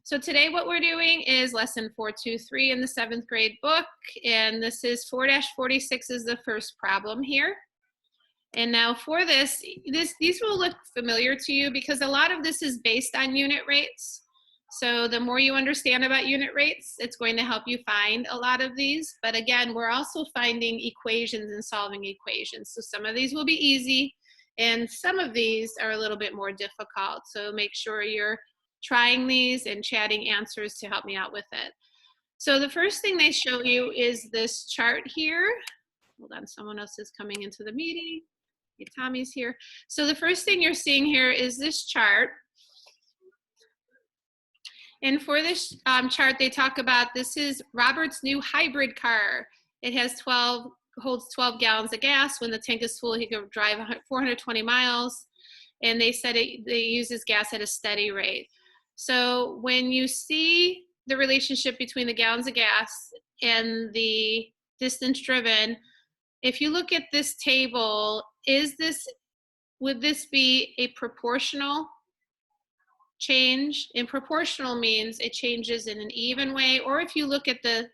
So today what we're doing is lesson 423 in the 7th grade book, and this is 4-46 is the first problem here. And now for this, these will look familiar to you because a lot of this is based on unit rates. So the more you understand about unit rates, it's going to help you find a lot of these. But again, we're also finding equations and solving equations. So some of these will be easy, and some of these are a little bit more difficult. So make sure you're trying these and chatting answers to help me out with it. So the first thing they show you is this chart here. Hold on, someone else is coming into the meeting. Okay, Tommy's here. So the first thing you're seeing here is this chart. And for this chart, they talk about this is Robert's new hybrid car. It has holds 12 gallons of gas. When the tank is full, he can drive 420 miles. And they said it uses gas at a steady rate. So when you see the relationship between the gallons of gas and the distance driven, if you look at this table, would this be a proportional change? And proportional means it changes in an even way. Or if you look at the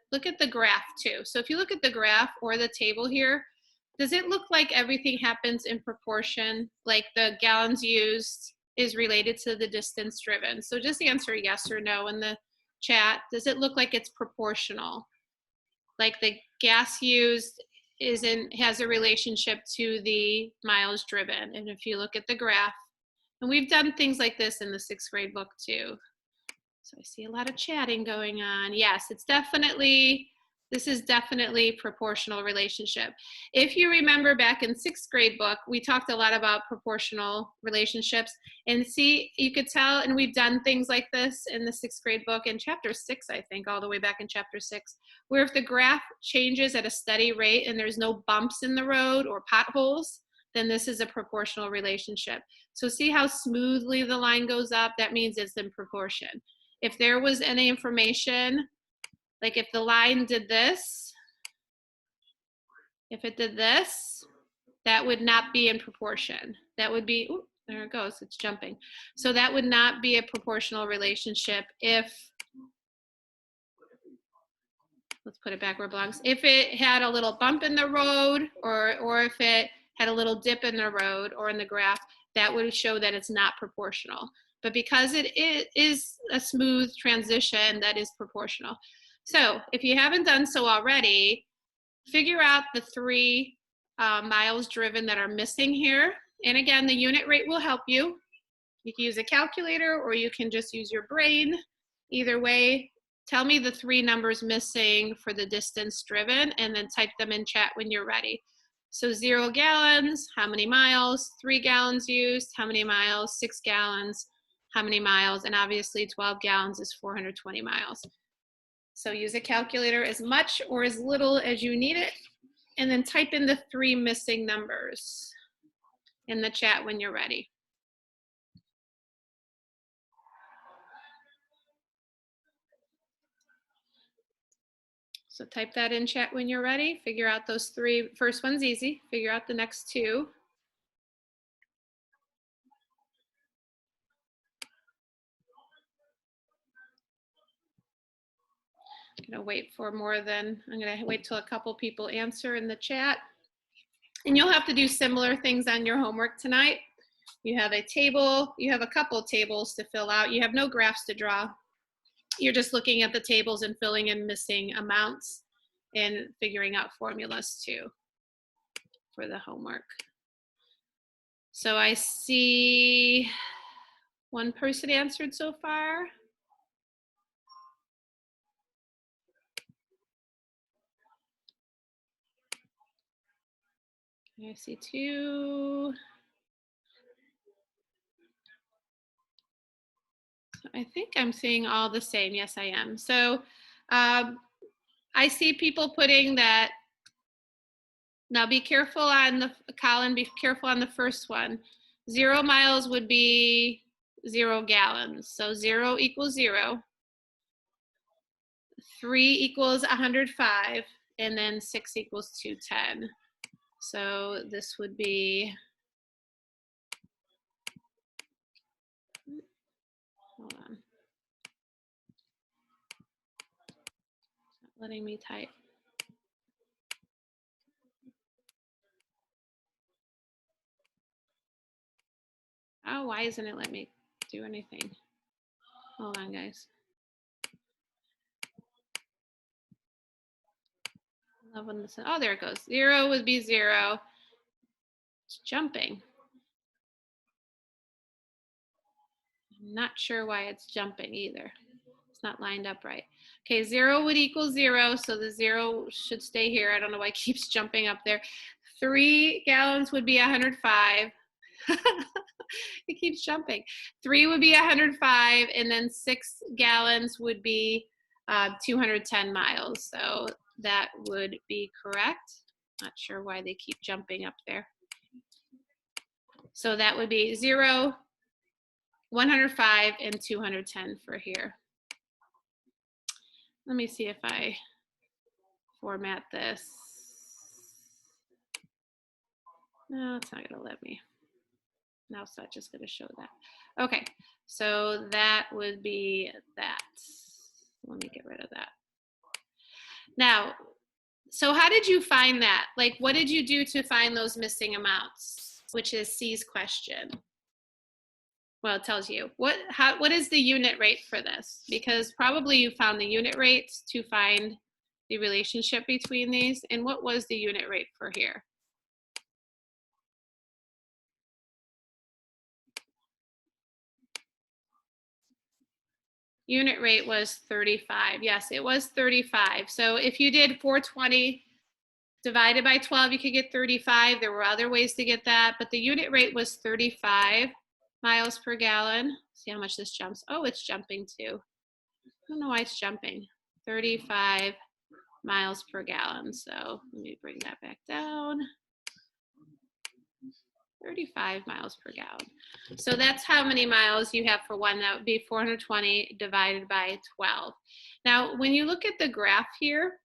graph too. So if you look at the graph or the table here, does it look like everything happens in proportion, like the gallons used is related to the distance driven? So just answer yes or no in the chat. Does it look like it's proportional? Like the gas used has a relationship to the miles driven. And if you look at the graph, and we've done things like this in the 6th grade book too. So I see a lot of chatting going on. Yes, this is definitely proportional relationship. If you remember back in 6th grade book, we talked a lot about proportional relationships, and see, you could tell, and we've done things like this in the 6th grade book in chapter 6, I think, all the way back in chapter 6, where if the graph changes at a steady rate and there's no bumps in the road or potholes, then this is a proportional relationship. So see how smoothly the line goes up? That means it's in proportion. If there was any information, like if the line did this, if it did this, that would not be in proportion. That would be, ooh, there it goes, it's jumping. So that would not be a proportional relationship if, let's put it back where it belongs. If it had a little bump in the road, or if it had a little dip in the road or in the graph, that would show that it's not proportional. But because it is a smooth transition, that is proportional. So if you haven't done so already, figure out the 3 miles driven that are missing here. And again, the unit rate will help you. You can use a calculator or you can just use your brain. Either way, tell me the 3 numbers missing for the distance driven and then type them in chat when you're ready. So 0 gallons, how many miles? 3 gallons used, how many miles? 6 gallons, how many miles? And obviously 12 gallons is 420 miles. So use a calculator as much or as little as you need it, and then type in the 3 missing numbers in the chat when you're ready. So type that in chat when you're ready. Figure out those 3. First one's easy. Figure out the next 2. I'm gonna wait till a couple people answer in the chat. And you'll have to do similar things on your homework tonight. You have a table, you have a couple tables to fill out. You have no graphs to draw. You're just looking at the tables and filling in missing amounts and figuring out formulas too for the homework. So I see 1 person answered so far. I see 2. I think I'm seeing all the same. Yes, I am. So I see people putting that. Now be careful on the Colin, be careful on the first one. 0 miles would be 0 gallons. So 0 equals 0. 3 equals 105. And then 6 equals 210. So this would be, hold on. letting me type. Oh, why isn't it letting me do anything? Hold on, guys. Love when this, oh, there it goes. 0 would be 0. It's jumping. I'm not sure why it's jumping either. It's not lined up right. Okay, 0 would equal 0, so the 0 should stay here. I don't know why it keeps jumping up there. 3 gallons would be 105. It keeps jumping. 3 would be 105, and then 6 gallons would be 210 miles. So that would be correct. Not sure why they keep jumping up there. So that would be 0, 105, and 210 for here. Let me see if I format this. No, it's not going to let me. Now it's not just going to show that. Okay, so that would be that. Let me get rid of that. Now, so how did you find that? Like, what did you do to find those missing amounts, which is C's question? Well, it tells you. What is the unit rate for this? Because probably you found the unit rates to find the relationship between these. And what was the unit rate for here? Unit rate was 35. Yes, it was 35. So if you did 420 divided by 12, you could get 35. There were other ways to get that, but the unit rate was 35 miles per gallon. See how much this jumps. Oh, it's jumping too. I don't know why it's jumping. 35 miles per gallon. So let me bring that back down. 35 miles per gallon. So that's how many miles you have for one. That would be 420 divided by 12. Now, when you look at the graph here,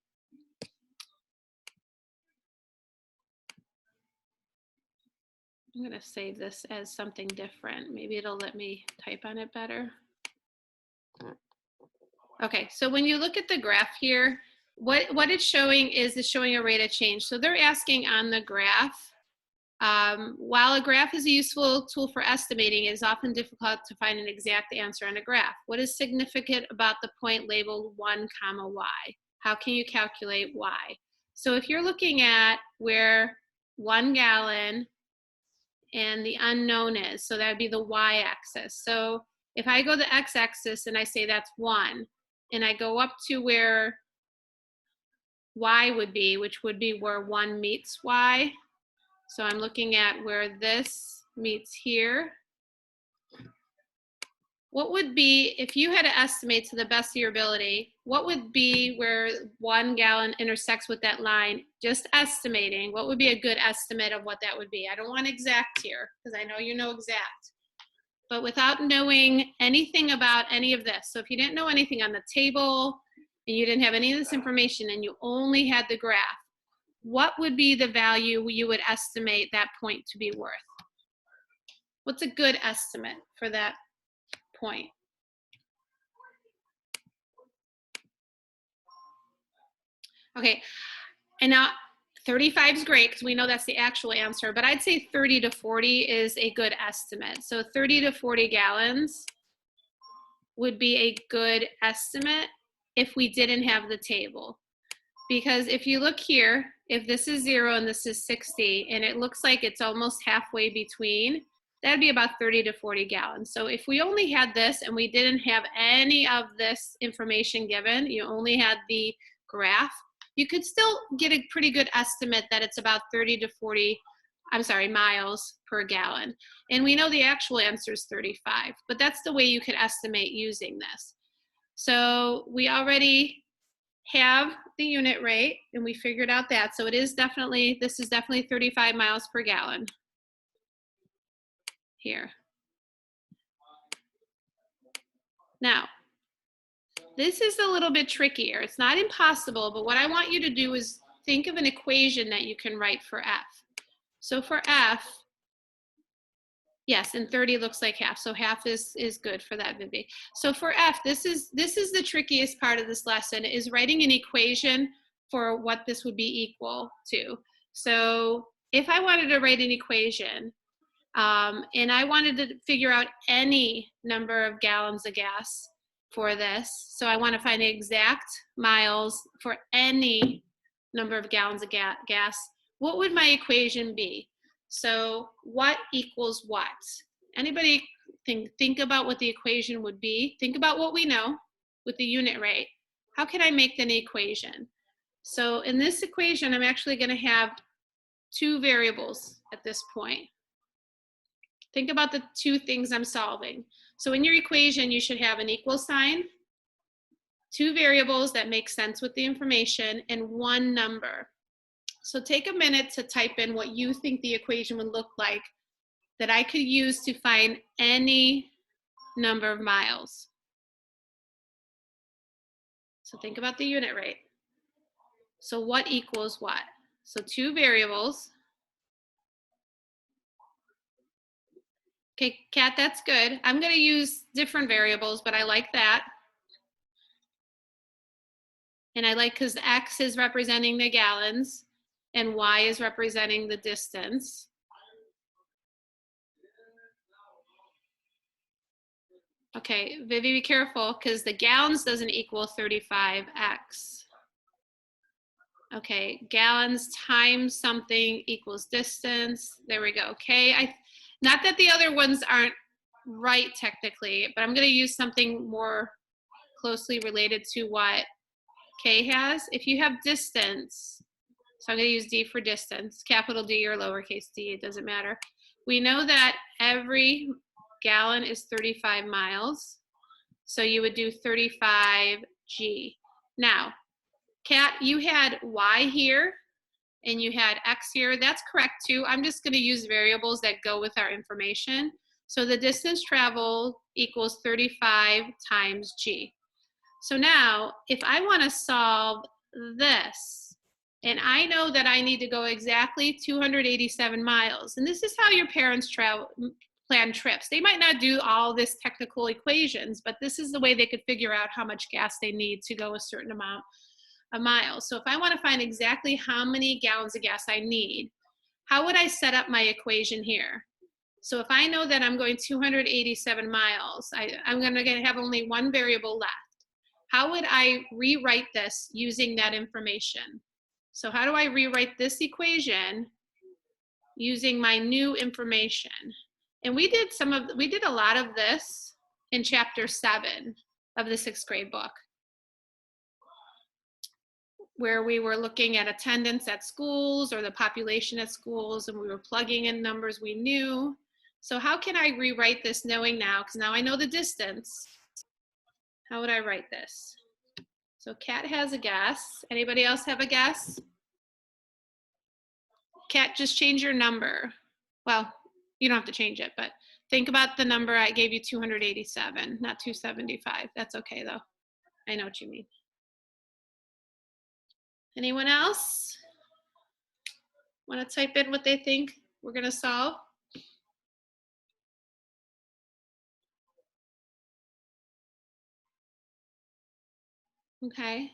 I'm going to save this as something different. Maybe it'll let me type on it better. Okay, so when you look at the graph here, what it's showing is it's showing a rate of change. So they're asking on the graph, while a graph is a useful tool for estimating, it is often difficult to find an exact answer on a graph. What is significant about the point labeled 1, y? How can you calculate y? So if you're looking at where 1 gallon and the unknown is, so that would be the y-axis. So if I go the x-axis and I say that's 1, and I go up to where y would be, which would be where 1 meets y. So I'm looking at where this meets here. What would be, if you had to estimate to the best of your ability, what would be where 1 gallon intersects with that line? Just estimating, what would be a good estimate of what that would be? I don't want exact here, because I know you know exact. But without knowing anything about any of this, so if you didn't know anything on the table, and you didn't have any of this information, and you only had the graph, what would be the value you would estimate that point to be worth? What's a good estimate for that point? Okay, and now 35 is great because we know that's the actual answer, but I'd say 30 to 40 is a good estimate. So 30 to 40 gallons would be a good estimate if we didn't have the table. Because if you look here, if this is 0 and this is 60, and it looks like it's almost halfway between, that'd be about 30 to 40 gallons. So if we only had this and we didn't have any of this information given, you only had the graph, you could still get a pretty good estimate that it's about 30 to 40, miles per gallon. And we know the actual answer is 35, but that's the way you could estimate using this. So we already have the unit rate, and we figured out that. So it is definitely, this is definitely 35 miles per gallon here. Now, this is a little bit trickier. It's not impossible, but what I want you to do is think of an equation that you can write for F. So for F, Yes, and 30 looks like half. So half is good for that, Vivi. So for F, this is the trickiest part of this lesson, is writing an equation for what this would be equal to. So if I wanted to write an equation, and I wanted to figure out any number of gallons of gas for this, so I want to find the exact miles for any number of gallons of gas, what would my equation be? So what equals what? Anybody think about what the equation would be? Think about what we know with the unit rate. How can I make an equation? So in this equation, I'm actually going to have two variables at this point. Think about the two things I'm solving. So in your equation, you should have an equal sign, two variables that make sense with the information, and one number. So take a minute to type in what you think the equation would look like that I could use to find any number of miles. So think about the unit rate. So what equals what? So two variables. Okay, Kat, that's good. I'm going to use different variables, but I like that. And I like because X is representing the gallons and Y is representing the distance. Okay, Vivi, be careful because the gallons doesn't equal 35X. Okay, gallons times something equals distance. There we go. Okay, not that the other ones aren't right technically, but I'm going to use something more closely related to what K has. If you have distance, so I'm going to use D for distance, capital D or lowercase d, it doesn't matter. We know that every gallon is 35 miles. So you would do 35G. Now, Kat, you had Y here and you had X here. That's correct too. I'm just going to use variables that go with our information. So the distance traveled equals 35 times G. So now, if I want to solve this, and I know that I need to go exactly 287 miles, and this is how your parents plan trips. They might not do all this technical equations, but this is the way they could figure out how much gas they need to go a certain amount of miles. So if I want to find exactly how many gallons of gas I need, how would I set up my equation here? So if I know that I'm going 287 miles, I'm going to have only one variable left. How would I rewrite this using that information? So how do I rewrite this equation using my new information? And we did a lot of this in chapter 7 of the 6th grade book, where we were looking at attendance at schools or the population at schools, and we were plugging in numbers we knew. So how can I rewrite this knowing now, because now I know the distance. How would I write this? So Kat has a guess. Anybody else have a guess? Kat, just change your number. Well, you don't have to change it, but think about the number I gave you, 287, not 275. That's okay though. I know what you mean. Anyone else want to type in what they think we're going to solve? Okay.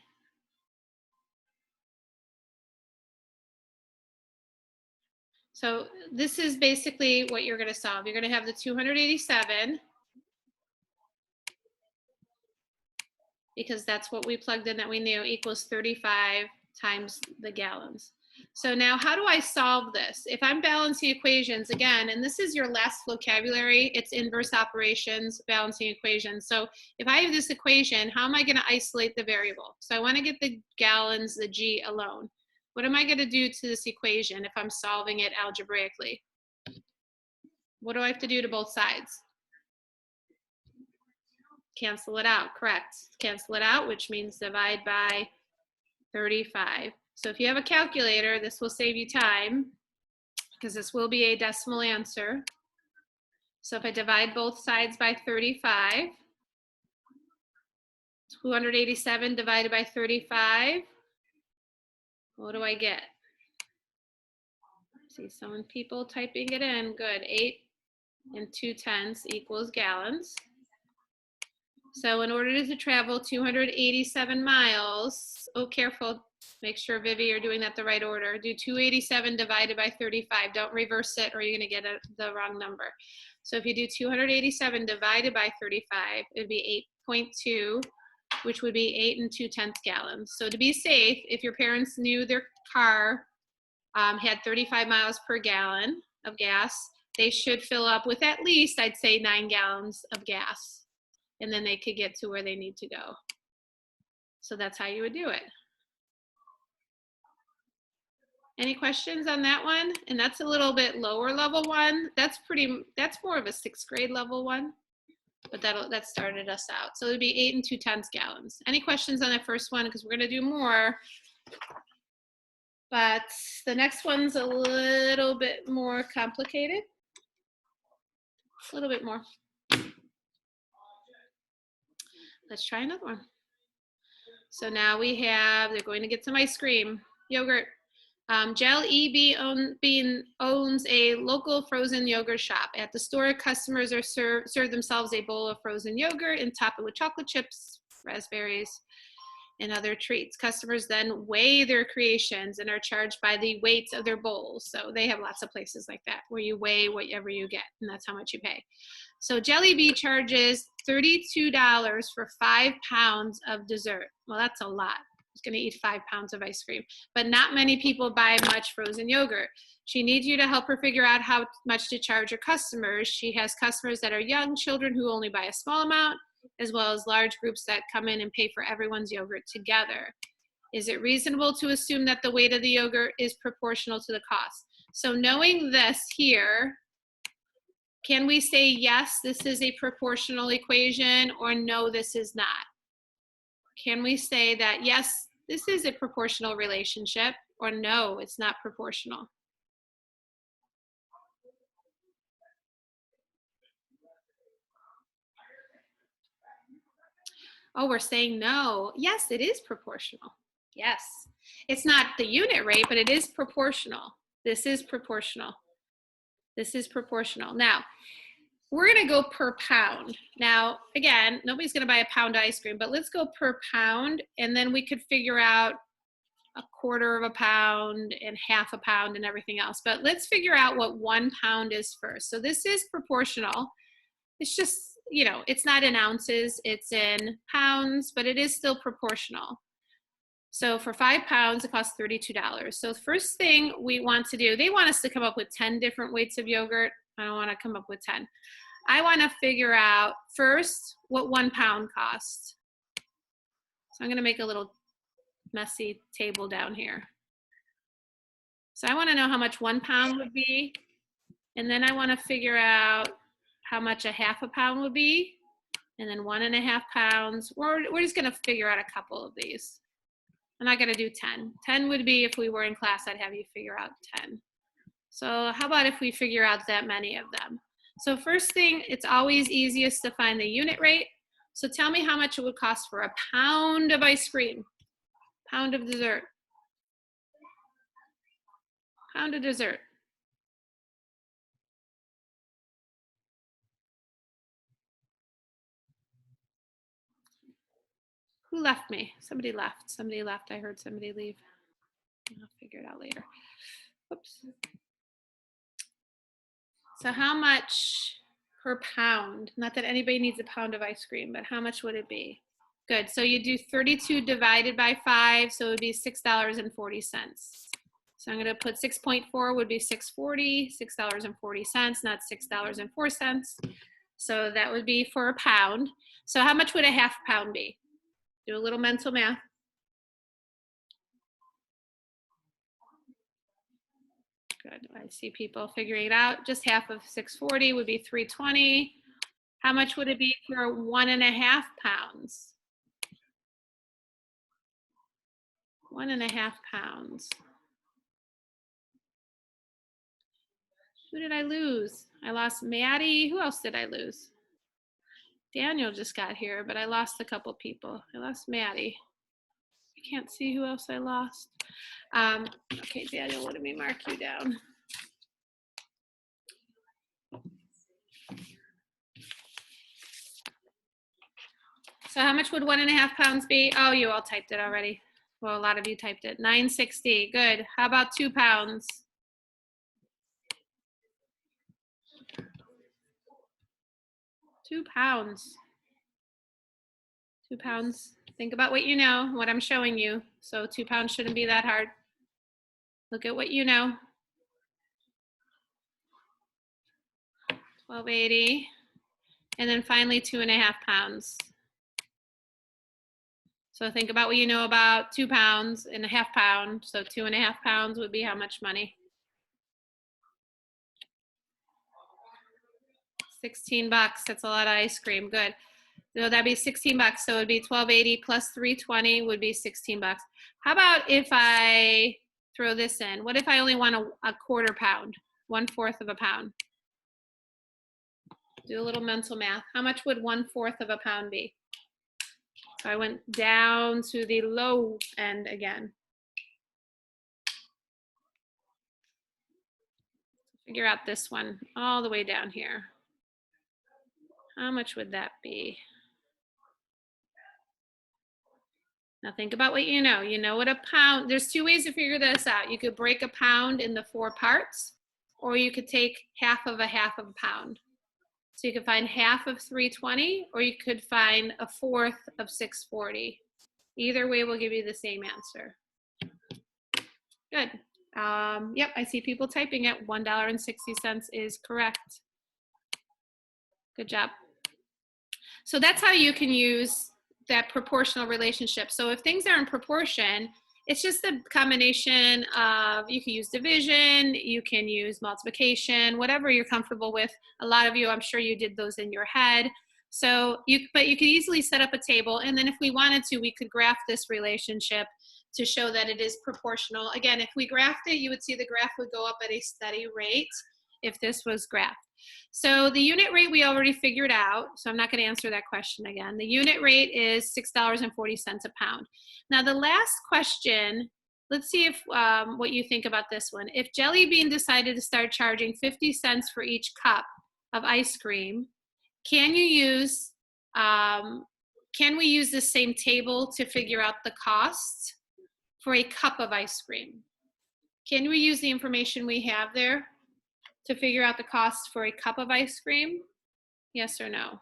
So this is basically what you're going to solve. You're going to have the 287, because that's what we plugged in that we knew, equals 35 times the gallons. So now how do I solve this? If I'm balancing equations again, and this is your last vocabulary, it's inverse operations, balancing equations. So if I have this equation, how am I going to isolate the variable? So I want to get the gallons, the G alone. What am I going to do to this equation if I'm solving it algebraically? What do I have to do to both sides? Cancel it out, correct. Cancel it out, which means divide by 35. So if you have a calculator, this will save you time because this will be a decimal answer. So if I divide both sides by 35, 287 divided by 35, what do I get? I see some people typing it in, good, and 2/10 equals gallons. So in order to travel 287 miles, oh, careful, make sure, Vivi, you're doing that the right order. Do 287 divided by 35. Don't reverse it or you're gonna get the wrong number. So if you do 287 divided by 35, it'd be 8.2, which would be 8 2/10 gallons. So to be safe, if your parents knew their car had 35 miles per gallon of gas, they should fill up with at least, I'd say, 9 gallons of gas. And then they could get to where they need to go. So that's how you would do it. Any questions on that one? And that's a little bit lower level one. That's more of a 6th grade level one, but that started us out. So it'd be 8 2/10 gallons. Any questions on that first one? Because we're gonna do more. But the next one's a little bit more complicated. A little bit more. Let's try another one. So now they're going to get some ice cream, yogurt. Jelly Bean owns a local frozen yogurt shop. At the store, customers are serve themselves a bowl of frozen yogurt and top it with chocolate chips, raspberries, and other treats. Customers then weigh their creations and are charged by the weight of their bowls. So they have lots of places like that where you weigh whatever you get, and that's how much you pay. So Jelly Bee charges $32 for 5 pounds of dessert. Well, that's a lot. Who's going to eat 5 pounds of ice cream? But not many people buy much frozen yogurt. She needs you to help her figure out how much to charge her customers. She has customers that are young children who only buy a small amount, as well as large groups that come in and pay for everyone's yogurt together. Is it reasonable to assume that the weight of the yogurt is proportional to the cost? So knowing this here, can we say, yes, this is a proportional equation, or no, this is not? Can we say that, yes, this is a proportional relationship, or no, it's not proportional? Oh, we're saying no. Yes, it is proportional. Yes. It's not the unit rate, but it is proportional. This is proportional. This is proportional. Now, we're going to go per pound. Now, again, nobody's going to buy a pound of ice cream, but let's go per pound, and then we could figure out a quarter of a pound and half a pound and everything else. But let's figure out what 1 pound is first. So this is proportional. It's just, you know, it's not in ounces, it's in pounds, but it is still proportional. So for 5 pounds, it costs $32. So the first thing we want to do, they want us to come up with 10 different weights of yogurt. I don't want to come up with 10. I want to figure out first what 1 pound costs. So I'm going to make a little messy table down here. So I want to know how much 1 pound would be. And then I want to figure out how much a half a pound would be. And then 1.5 pounds. We're just going to figure out a couple of these. I'm not going to do 10. 10 would be if we were in class, I'd have you figure out 10. So how about if we figure out that many of them? So first thing, it's always easiest to find the unit rate. So tell me how much it would cost for a pound of ice cream, pound of dessert, pound of dessert. Who left me? Somebody left. Somebody left. I heard somebody leave. I'll figure it out later. Oops. So how much per pound? Not that anybody needs a pound of ice cream, but how much would it be? Good. So you do 32 divided by 5, so it would be $6.40. So I'm going to put 6.4 would be $6.40, $6.40, not $6.04. So that would be for a pound. So how much would a half pound be? Do a little mental math. Good. I see people figuring it out. Just half of 640 would be 320. How much would it be for 1.5 pounds? 1.5 pounds. Who did I lose? I lost Maddie. Who else did I lose? Daniel just got here, but I lost a couple people. I lost Maddie. I can't see who else I lost. Okay, Daniel, let me mark you down. So how much would 1.5 pounds be? Oh, you all typed it already. Well, a lot of you typed it. 960. Good. How about 2 pounds? 2 pounds. 2 pounds. Think about what you know, what I'm showing you. So 2 pounds shouldn't be that hard. Look at what you know. 1280. And then finally 2.5 pounds. So think about what you know about 2 pounds and a half pound. So 2.5 pounds would be how much money? 16 bucks. That's a lot of ice cream. Good. So that'd be 16 bucks. So it'd be 1280 plus 320 would be 16 bucks. How about if I throw this in? What if I only want a quarter pound, 1/4 of a pound? Do a little mental math. How much would 1/4 of a pound be? So I went down to the low end again. Figure out this one all the way down here. How much would that be? Now think about what you know. You know what a pound, there's 2 ways to figure this out. You could break a pound into 4 parts, or you could take half of a pound. So you could find half of 320, or you could find 1/4 of 640. Either way will give you the same answer. Good. Yep, I see people typing it. $1.60 is correct. Good job. So that's how you can use that proportional relationship. So if things are in proportion, it's just a combination of, you can use division, you can use multiplication, whatever you're comfortable with. A lot of you, I'm sure you did those in your head. But you could easily set up a table, and then if we wanted to, we could graph this relationship to show that it is proportional. Again, if we graphed it, you would see the graph would go up at a steady rate if this was graphed. So the unit rate we already figured out, so I'm not going to answer that question again. The unit rate is $6.40 a pound. Now the last question, let's see if what you think about this one. If Jelly Bean decided to start charging 50 cents for each cup of ice cream, can we use the same table to figure out the cost for a cup of ice cream? Can we use the information we have there to figure out the cost for a cup of ice cream? Yes or no?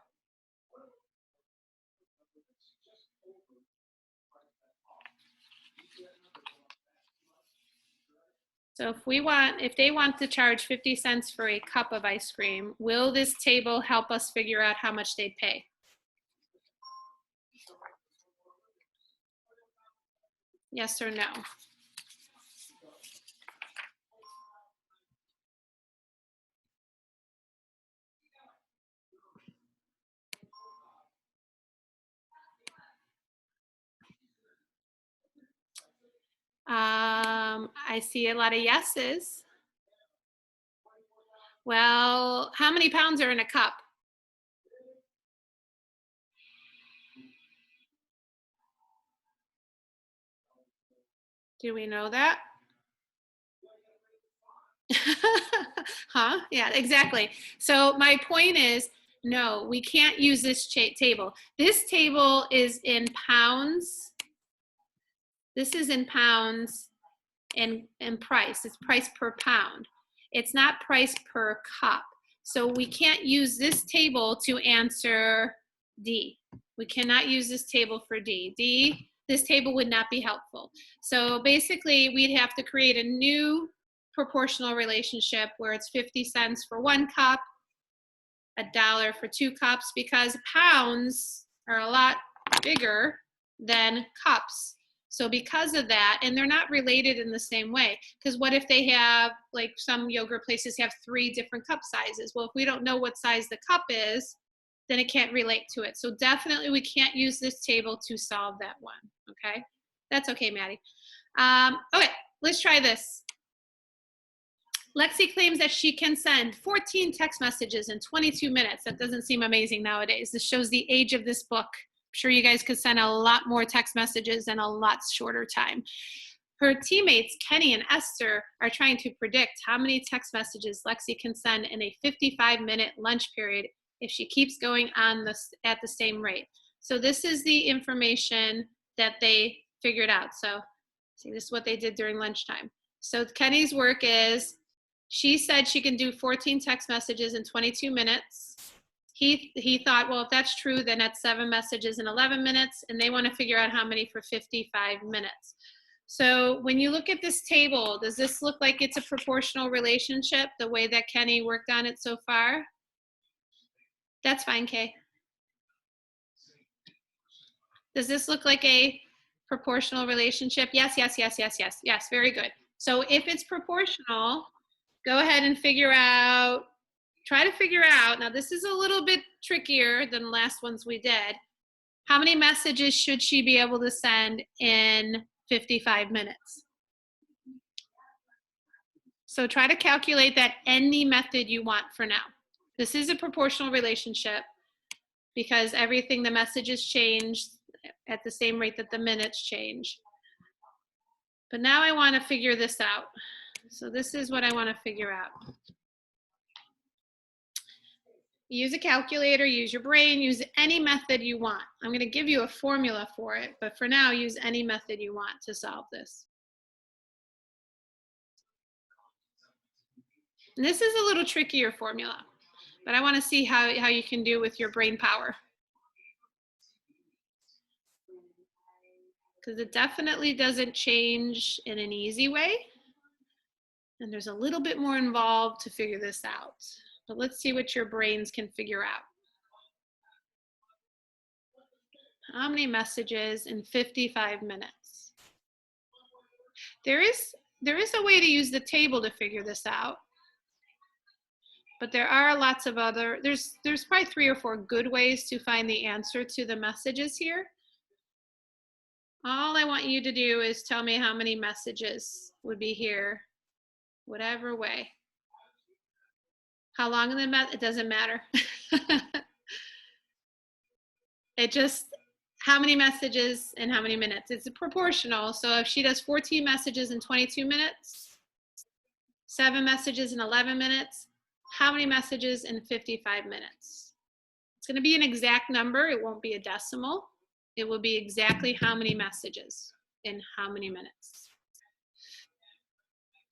So if they want to charge 50 cents for a cup of ice cream, will this table help us figure out how much they pay? Yes or no? I see a lot of yeses. Well, how many pounds are in a cup? Do we know that? Huh? Yeah, exactly. So my point is, no, we can't use this table. This table is in pounds. This is in pounds and price. It's price per pound. It's not price per cup. So we can't use this table to answer D. We cannot use this table for D. This table would not be helpful. So basically, we'd have to create a new proportional relationship where it's 50 cents for 1 cup, $1 for 2 cups, because pounds are a lot bigger than cups. So because of that, and they're not related in the same way, because what if they have, like some yogurt places have 3 different cup sizes? Well, if we don't know what size the cup is, then it can't relate to it. So definitely we can't use this table to solve that one, okay? That's okay, Maddie. Okay, let's try this. Lexi claims that she can send 14 text messages in 22 minutes. That doesn't seem amazing nowadays. This shows the age of this book. I'm sure you guys could send a lot more text messages in a lot shorter time. Her teammates, Kenny and Esther, are trying to predict how many text messages Lexi can send in a 55-minute lunch period if she keeps going on at the same rate. So this is the information that they figured out. So see, this is what they did during lunchtime. So Kenny's work is, she said she can do 14 text messages in 22 minutes. He thought, well, if that's true, then that's 7 messages in 11 minutes, and they want to figure out how many for 55 minutes. So when you look at this table, does this look like it's a proportional relationship, the way that Kenny worked on it so far? That's fine, Kay. Does this look like a proportional relationship? Yes, yes, yes, yes, yes, yes, very good. So if it's proportional, go ahead and try to figure out, now this is a little bit trickier than the last ones we did. How many messages should she be able to send in 55 minutes? So try to calculate that any method you want for now. This is a proportional relationship because everything, the messages change at the same rate that the minutes change. But now I want to figure this out. So this is what I want to figure out. Use a calculator, use your brain, use any method you want. I'm going to give you a formula for it, but for now, use any method you want to solve this. And this is a little trickier formula, but I want to see how you can do with your brain power. Because it definitely doesn't change in an easy way. And there's a little bit more involved to figure this out. But let's see what your brains can figure out. How many messages in 55 minutes? There is a way to use the table to figure this out. But there are lots of other, there's probably 3 or 4 good ways to find the answer to the messages here. All I want you to do is tell me how many messages would be here, whatever way. How long in the it doesn't matter. It just, how many messages and how many minutes? It's proportional. So if she does 14 messages in 22 minutes, 7 messages in 11 minutes, how many messages in 55 minutes? It's going to be an exact number. It won't be a decimal. It will be exactly how many messages in how many minutes.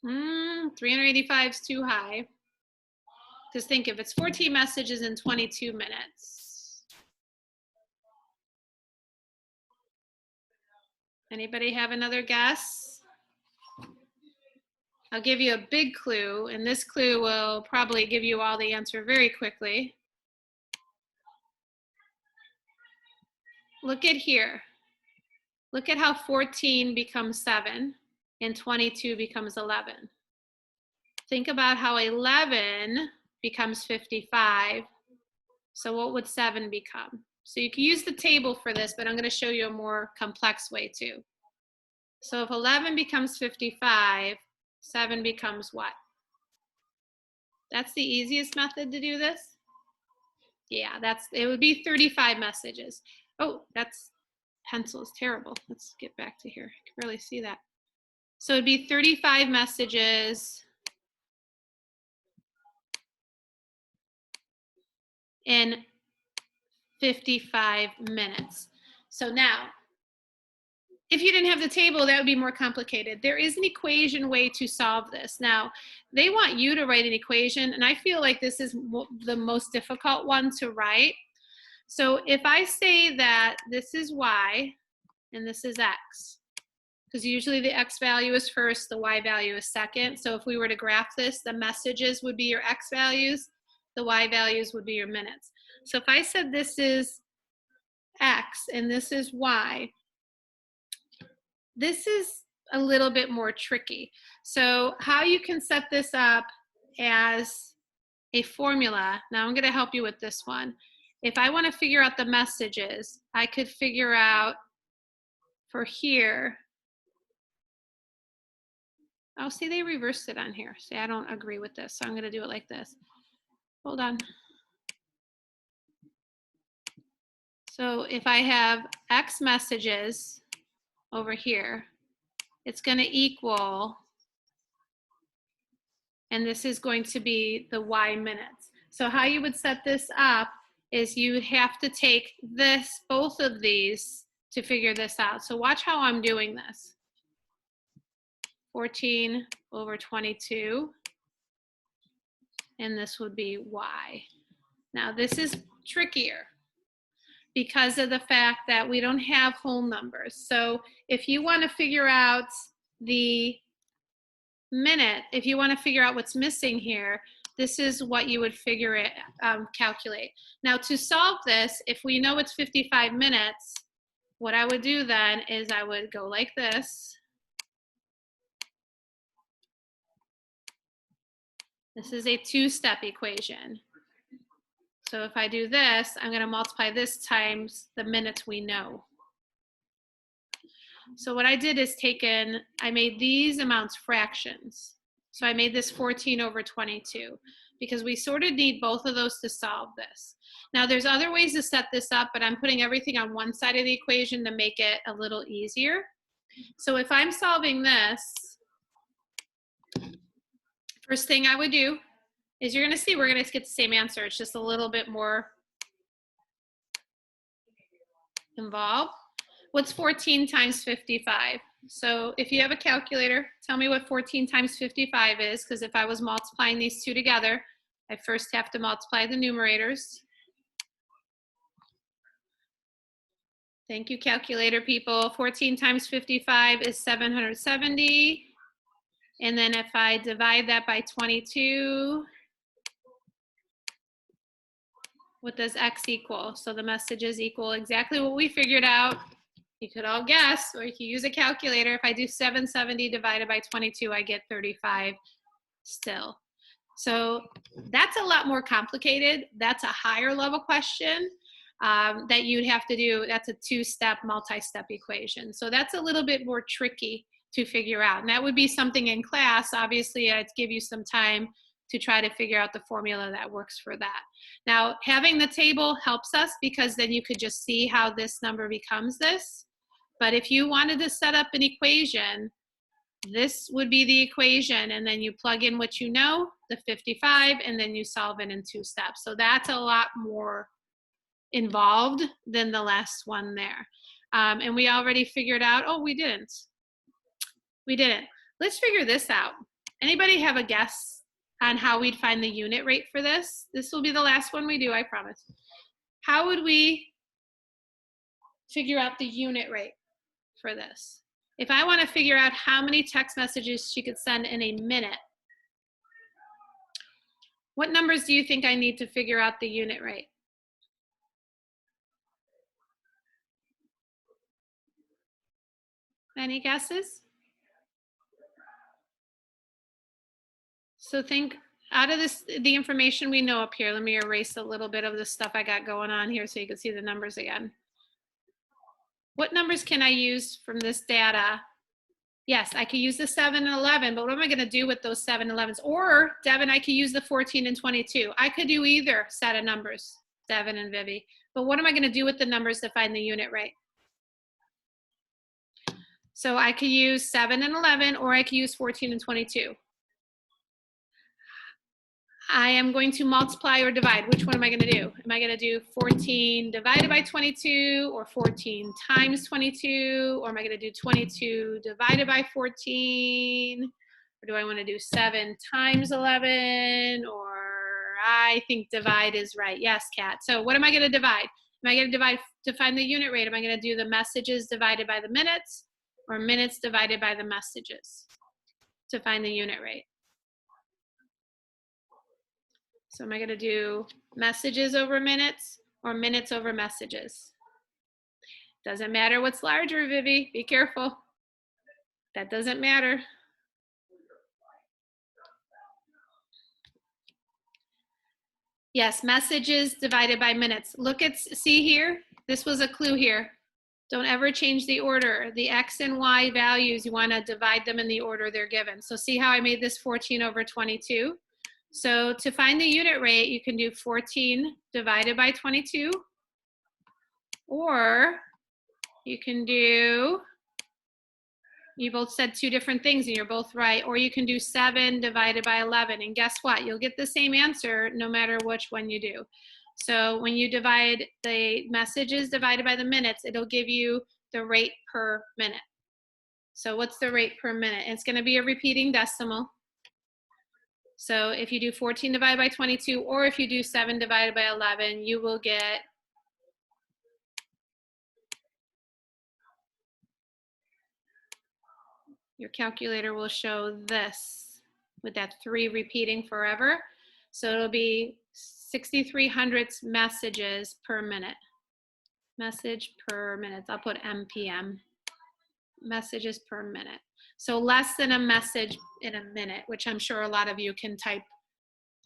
385 is too high. Because think, if it's 14 messages in 22 minutes. Anybody have another guess? I'll give you a big clue, and this clue will probably give you all the answer very quickly. Look at here. Look at how 14 becomes 7 and 22 becomes 11. Think about how 11 becomes 55. So what would 7 become? So you can use the table for this, but I'm going to show you a more complex way too. So if 11 becomes 55, 7 becomes what? That's the easiest method to do this? Yeah, it would be 35 messages. Oh, that's pencil is terrible. Let's get back to here. I can barely see that. So it'd be 35 messages in 55 minutes. So now, if you didn't have the table, that would be more complicated. There is an equation way to solve this. Now, they want you to write an equation, and I feel like this is the most difficult one to write. So if I say that this is y and this is x, because usually the x value is first, the y value is second. So if we were to graph this, the messages would be your x values, the y values would be your minutes. So if I said this is x and this is y, this is a little bit more tricky. So how you can set this up as a formula, now I'm going to help you with this one. If I want to figure out the messages, I could figure out for here. Oh, see, they reversed it on here. See, I don't agree with this, so I'm going to do it like this. Hold on. So if I have X messages over here, it's going to equal, and this is going to be the Y minutes. So how you would set this up is you have to take this, both of these, to figure this out. So watch how I'm doing this. 14 over 22, and this would be y. Now this is trickier because of the fact that we don't have whole numbers. So if you want to figure out the minute, if you want to figure out what's missing here, this is what you would figure it, calculate. Now to solve this, if we know it's 55 minutes, what I would do then is I would go like this. This is a two-step equation. So if I do this, I'm going to multiply this times the minutes we know. So what I did is I made these amounts fractions. So I made this 14 over 22 because we sort of need both of those to solve this. Now there's other ways to set this up, but I'm putting everything on one side of the equation to make it a little easier. So if I'm solving this, first thing I would do is you're going to see we're going to get the same answer. It's just a little bit more involved. What's 14 times 55? So if you have a calculator, tell me what 14 times 55 is, because if I was multiplying these two together, I first have to multiply the numerators. Thank you, calculator people. 14 times 55 is 770. And then if I divide that by 22, what does x equal? So the messages equal exactly what we figured out. You could all guess, or you can use a calculator. If I do 770 divided by 22, I get 35 still. So that's a lot more complicated. That's a higher level question that you'd have to do. That's a two-step, multi-step equation. So that's a little bit more tricky to figure out. And that would be something in class. Obviously, I'd give you some time to try to figure out the formula that works for that. Now, having the table helps us because then you could just see how this number becomes this. But if you wanted to set up an equation, this would be the equation, and then you plug in what you know, the 55, and then you solve it in two steps. So that's a lot more involved than the last one there. And we already figured out, oh, we didn't. We didn't. Let's figure this out. Anybody have a guess on how we'd find the unit rate for this? This will be the last one we do, I promise. How would we figure out the unit rate for this? If I want to figure out how many text messages she could send in a minute, what numbers do you think I need to figure out the unit rate? Any guesses? So think out of this, the information we know up here, let me erase a little bit of the stuff I got going on here so you can see the numbers again. What numbers can I use from this data? Yes, I could use the 7 and 11, but what am I going to do with those 7 and 11s? Or, Devin, I could use the 14 and 22. I could do either set of numbers, Devin and Vivi. But what am I going to do with the numbers to find the unit rate? So I could use 7 and 11, or I could use 14 and 22. I am going to multiply or divide. Which one am I going to do? Am I going to do 14 divided by 22 or 14 times 22? Or am I going to do 22 divided by 14? Or do I want to do 7 times 11? Or I think divide is right. Yes, Kat. So what am I going to divide? Am I going to divide to find the unit rate? Am I going to do the messages divided by the minutes or minutes divided by the messages to find the unit rate? So am I going to do messages over minutes or minutes over messages? Doesn't matter what's larger, Vivi. Be careful. That doesn't matter. Yes, messages divided by minutes. Look at, see here? This was a clue here. Don't ever change the order. The X and Y values, you want to divide them in the order they're given. So see how I made this 14 over 22? So to find the unit rate, you can do 14 divided by 22, or you can do, you both said two different things and you're both right, or you can do 7 divided by 11, and guess what? You'll get the same answer no matter which one you do. So when you divide the messages divided by the minutes, it'll give you the rate per minute. So what's the rate per minute? It's going to be a repeating decimal. So if you do 14 divided by 22, or if you do 7 divided by 11, you will get your calculator will show this with that 3 repeating forever. So it'll be 6,300 messages per minute. Message per minute. I'll put MPM. Messages per minute. So less than a message in a minute, which I'm sure a lot of you can type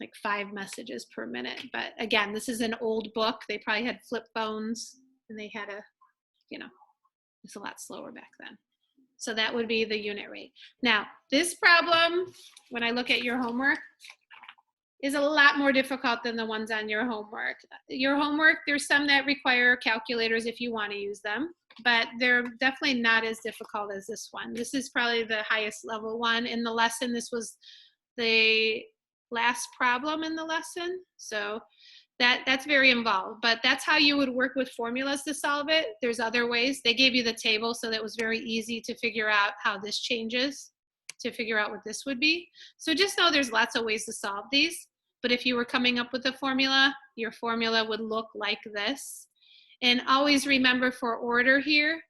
like 5 messages per minute. But again, this is an old book. They probably had flip phones and they had a, you know, it's a lot slower back then. So that would be the unit rate. Now, this problem, when I look at your homework, is a lot more difficult than the ones on your homework. Your homework, there's some that require calculators if you want to use them, but they're definitely not as difficult as this one. This is probably the highest level one in the lesson. This was the last problem in the lesson. So that's very involved, but that's how you would work with formulas to solve it. There's other ways. They gave you the table, so that was very easy to figure out how this changes, to figure out what this would be. So just know there's lots of ways to solve these, but if you were coming up with a formula, your formula would look like this. And always remember for order here,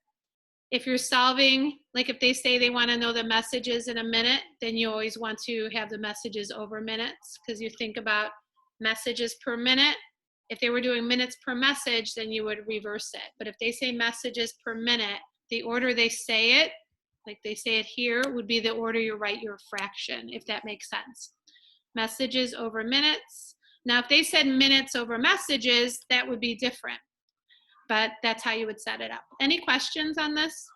if you're solving, like if they say they want to know the messages in a minute, then you always want to have the messages over minutes, because you think about messages per minute. If they were doing minutes per message, then you would reverse it. But if they say messages per minute, the order they say it, like they say it here, would be the order you write your fraction, if that makes sense. Messages over minutes. Now, if they said minutes over messages, that would be different. But that's how you would set it up. Any questions on this?